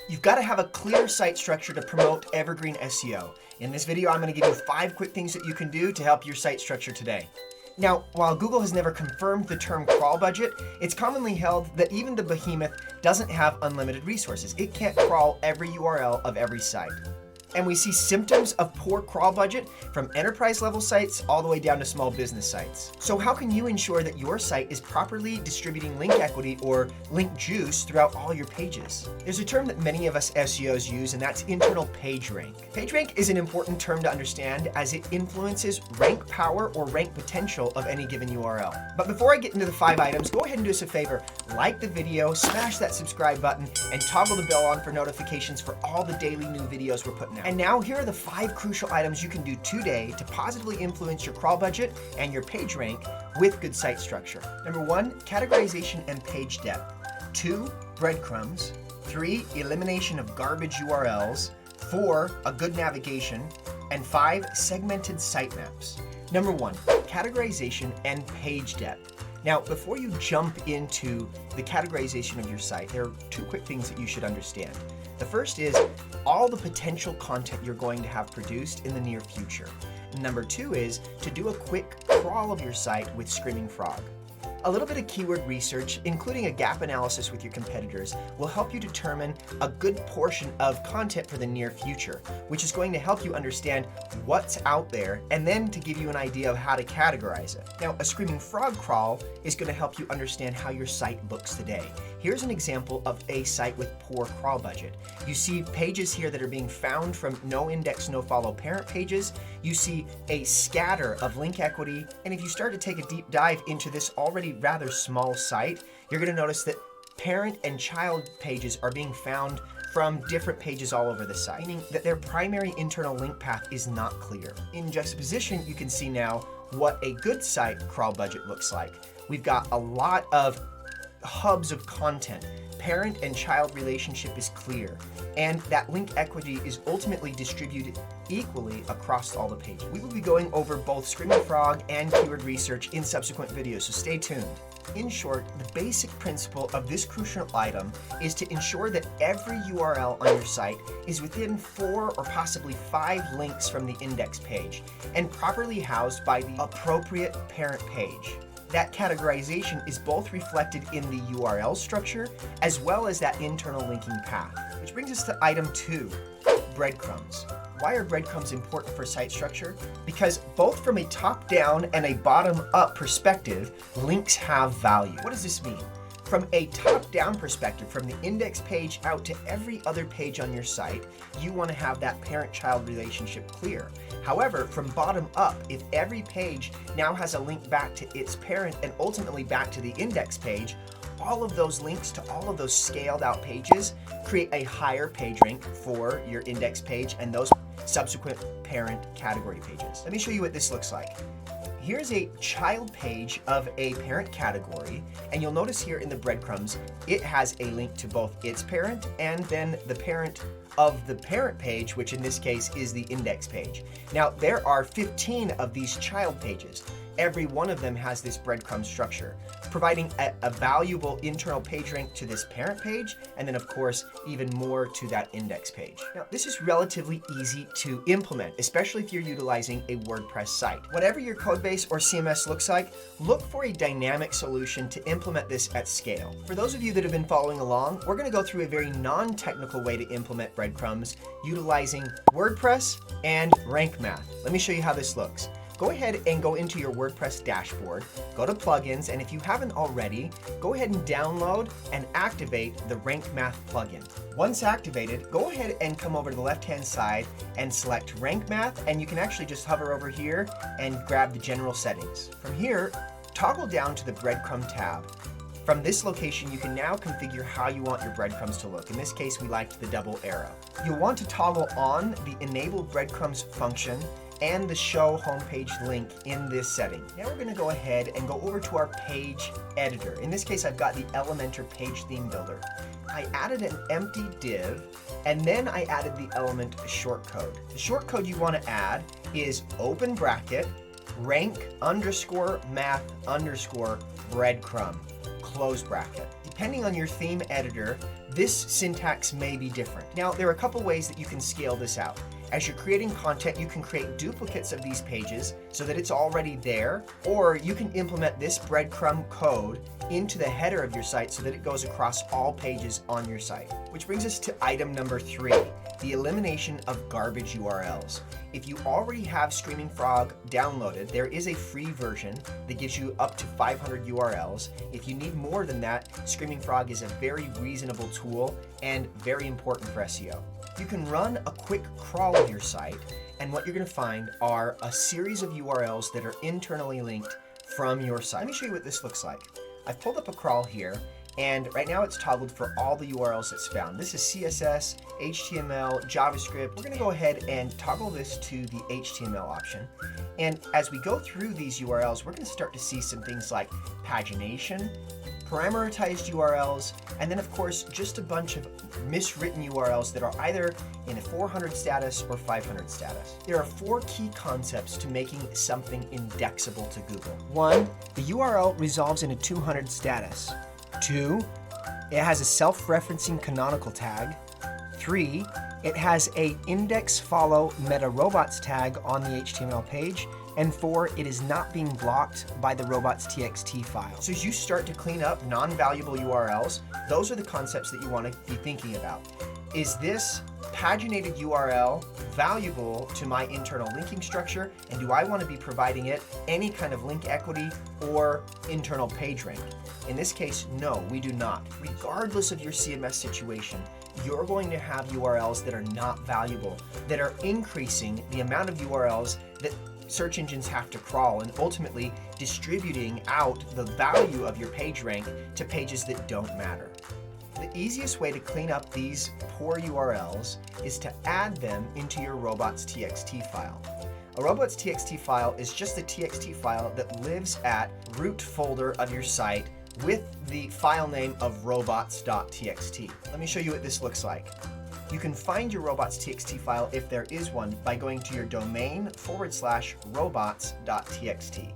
You've got to have a clear site structure to promote evergreen SEO. In this video, I'm going to give you 5 quick things that you can do to help your site structure today. Now, while Google has never confirmed the term crawl budget, it's commonly held that even the behemoth doesn't have unlimited resources. It can't crawl every URL of every site. And we see symptoms of poor crawl budget from enterprise level sites all the way down to small business sites. So how can you ensure that your site is properly distributing link equity or link juice throughout all your pages? There's a term that many of us SEOs use, and that's internal page rank. Page rank is an important term to understand as it influences rank power or rank potential of any given URL. But before I get into the 5 items, go ahead and do us a favor. Like the video, smash that subscribe button, and toggle the bell on for notifications for all the daily new videos we're putting out. And now here are the 5 crucial items you can do today to positively influence your crawl budget and your page rank with good site structure. Number 1, categorization and page depth. 2, breadcrumbs. 3, elimination of garbage URLs. 4, a good navigation. And 5, segmented sitemaps. Number 1, categorization and page depth. Now, before you jump into the categorization of your site, there are 2 quick things that you should understand. The first is all the potential content you're going to have produced in the near future. Number 2 is to do a quick crawl of your site with Screaming Frog. A little bit of keyword research, including a gap analysis with your competitors, will help you determine a good portion of content for the near future, which is going to help you understand what's out there and then to give you an idea of how to categorize it. Now, a Screaming Frog crawl is going to help you understand how your site looks today. Here's an example of a site with poor crawl budget. You see pages here that are being found from no index, no follow parent pages. You see a scatter of link equity. And if you start to take a deep dive into this already rather small site, you're going to notice that parent and child pages are being found from different pages all over the site, meaning that their primary internal link path is not clear. In juxtaposition, you can see now what a good site crawl budget looks like. We've got a lot of hubs of content. Parent and child relationship is clear, and that link equity is ultimately distributed equally across all the pages. We will be going over both Screaming Frog and keyword research in subsequent videos, so stay tuned. In short, the basic principle of this crucial item is to ensure that every URL on your site is within 4 or possibly 5 links from the index page and properly housed by the appropriate parent page. That categorization is both reflected in the URL structure as well as that internal linking path. Which brings us to item 2, breadcrumbs. Why are breadcrumbs important for site structure? Because both from a top-down and a bottom-up perspective, links have value. What does this mean? From a top-down perspective, from the index page out to every other page on your site, you want to have that parent-child relationship clear. However, from bottom up, if every page now has a link back to its parent and ultimately back to the index page, all of those links to all of those scaled out pages create a higher page rank for your index page and those subsequent parent category pages. Let me show you what this looks like. Here's a child page of a parent category, and you'll notice here in the breadcrumbs, it has a link to both its parent and then the parent of the parent page, which in this case is the index page. Now, there are 15 of these child pages. Every one of them has this breadcrumb structure, providing a valuable internal page rank to this parent page, and then of course, even more to that index page. Now, this is relatively easy to implement, especially if you're utilizing a WordPress site. Whatever your code base or CMS looks like, look for a dynamic solution to implement this at scale. For those of you that have been following along, we're going to go through a very non-technical way to implement breadcrumbs utilizing WordPress and rank math. Let me show you how this looks. Go ahead and go into your WordPress dashboard, go to plugins, and if you haven't already, go ahead and download and activate the Rank Math plugin. Once activated, go ahead and come over to the left-hand side and select Rank Math, and you can actually just hover over here and grab the general settings. From here, toggle down to the breadcrumb tab. From this location, you can now configure how you want your breadcrumbs to look. In this case, we liked the double arrow. You'll want to toggle on the Enable Breadcrumbs function and the Show Homepage link in this setting. Now we're going to go ahead and go over to our page editor. In this case, I've got the Elementor Page Theme Builder. I added an empty div, and then I added the element shortcode. The shortcode you want to add is open bracket, rank underscore math underscore breadcrumb, close bracket. Depending on your theme editor, this syntax may be different. Now, there are a couple ways that you can scale this out. As you're creating content, you can create duplicates of these pages so that it's already there, or you can implement this breadcrumb code into the header of your site so that it goes across all pages on your site. Which brings us to item number 3, the elimination of garbage URLs. If you already have Screaming Frog downloaded, there is a free version that gives you up to 500 URLs. If you need more than that, Screaming Frog is a very reasonable tool and very important for SEO. You can run a quick crawl of your site, and what you're going to find are a series of URLs that are internally linked from your site. Let me show you what this looks like. I've pulled up a crawl here, and right now it's toggled for all the URLs it's found. This is CSS, HTML, JavaScript. We're going to go ahead and toggle this to the HTML option. And as we go through these URLs, we're going to start to see some things like pagination, parameterized URLs, and then of course just a bunch of miswritten URLs that are either in a 400 status or 500 status. There are 4 key concepts to making something indexable to Google. 1, the URL resolves in a 200 status. 2, it has a self-referencing canonical tag. 3, it has a index follow meta robots tag on the HTML page. And 4, it is not being blocked by the robots.txt file. So as you start to clean up non-valuable URLs, those are the concepts that you want to be thinking about. Is this paginated URL valuable to my internal linking structure? And do I want to be providing it any kind of link equity or internal page rank? In this case, no, we do not. Regardless of your CMS situation, you're going to have URLs that are not valuable, that are increasing the amount of URLs that search engines have to crawl, and ultimately distributing out the value of your page rank to pages that don't matter. The easiest way to clean up these poor URLs is to add them into your robots.txt file. A robots.txt file is just a TXT file that lives at root folder of your site with the file name of robots.txt. Let me show you what this looks like. You can find your robots.txt file, if there is one, by going to your domain/robots.txt.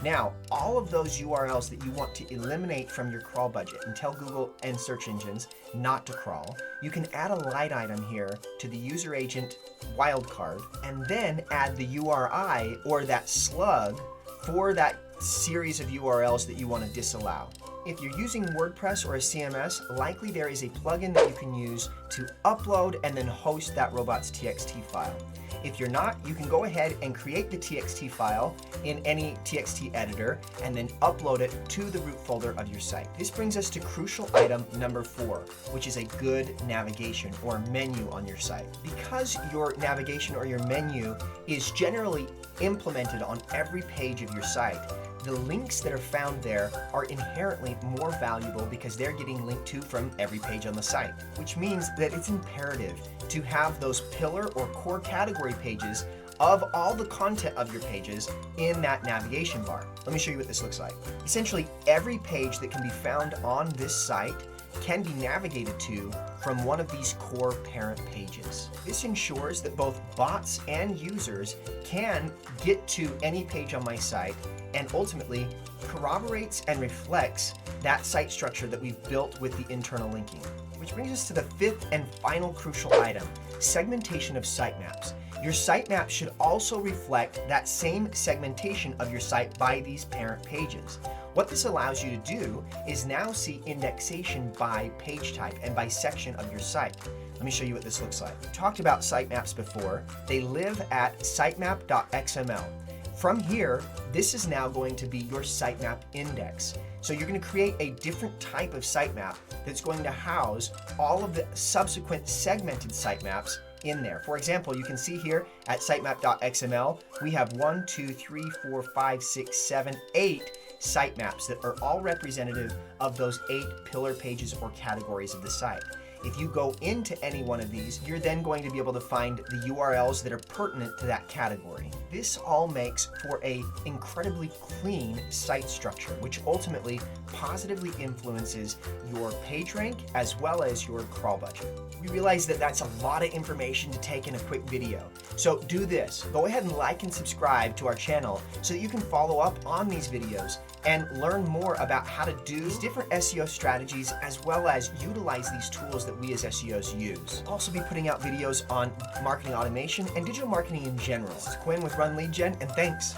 Now, all of those URLs that you want to eliminate from your crawl budget and tell Google and search engines not to crawl, you can add a light item here to the user agent wildcard, and then add the URI or that slug for that series of URLs that you want to disallow. If you're using WordPress or a CMS, likely there is a plugin that you can use to upload and then host that robots.txt file. If you're not, you can go ahead and create the TXT file in any TXT editor and then upload it to the root folder of your site. This brings us to crucial item number 4, which is a good navigation or menu on your site. Because your navigation or your menu is generally implemented on every page of your site, the links that are found there are inherently more valuable because they're getting linked to from every page on the site, which means that it's imperative to have those pillar or core category pages of all the content of your pages in that navigation bar. Let me show you what this looks like. Essentially, every page that can be found on this site can be navigated to from one of these core parent pages. This ensures that both bots and users can get to any page on my site and ultimately corroborates and reflects that site structure that we've built with the internal linking. Which brings us to the 5th and final crucial item, segmentation of sitemaps. Your sitemap should also reflect that same segmentation of your site by these parent pages. What this allows you to do is now see indexation by page type and by section of your site. Let me show you what this looks like. We talked about sitemaps before. They live at sitemap.xml. From here, this is now going to be your sitemap index. So you're going to create a different type of sitemap that's going to house all of the subsequent segmented sitemaps in there. For example, you can see here at sitemap.xml, we have 1, 2, 3, 4, 5, 6, 7, 8 sitemaps that are all representative of those 8 pillar pages or categories of the site. If you go into any one of these, you're then going to be able to find the URLs that are pertinent to that category. This all makes for an incredibly clean site structure, which ultimately positively influences your page rank as well as your crawl budget. We realize that that's a lot of information to take in a quick video. So do this. Go ahead and like and subscribe to our channel so that you can follow up on these videos and learn more about how to do different SEO strategies as well as utilize these tools that we as SEOs use. I'll also be putting out videos on marketing automation and digital marketing in general. This is Quinn with RunLeadGen, and thanks.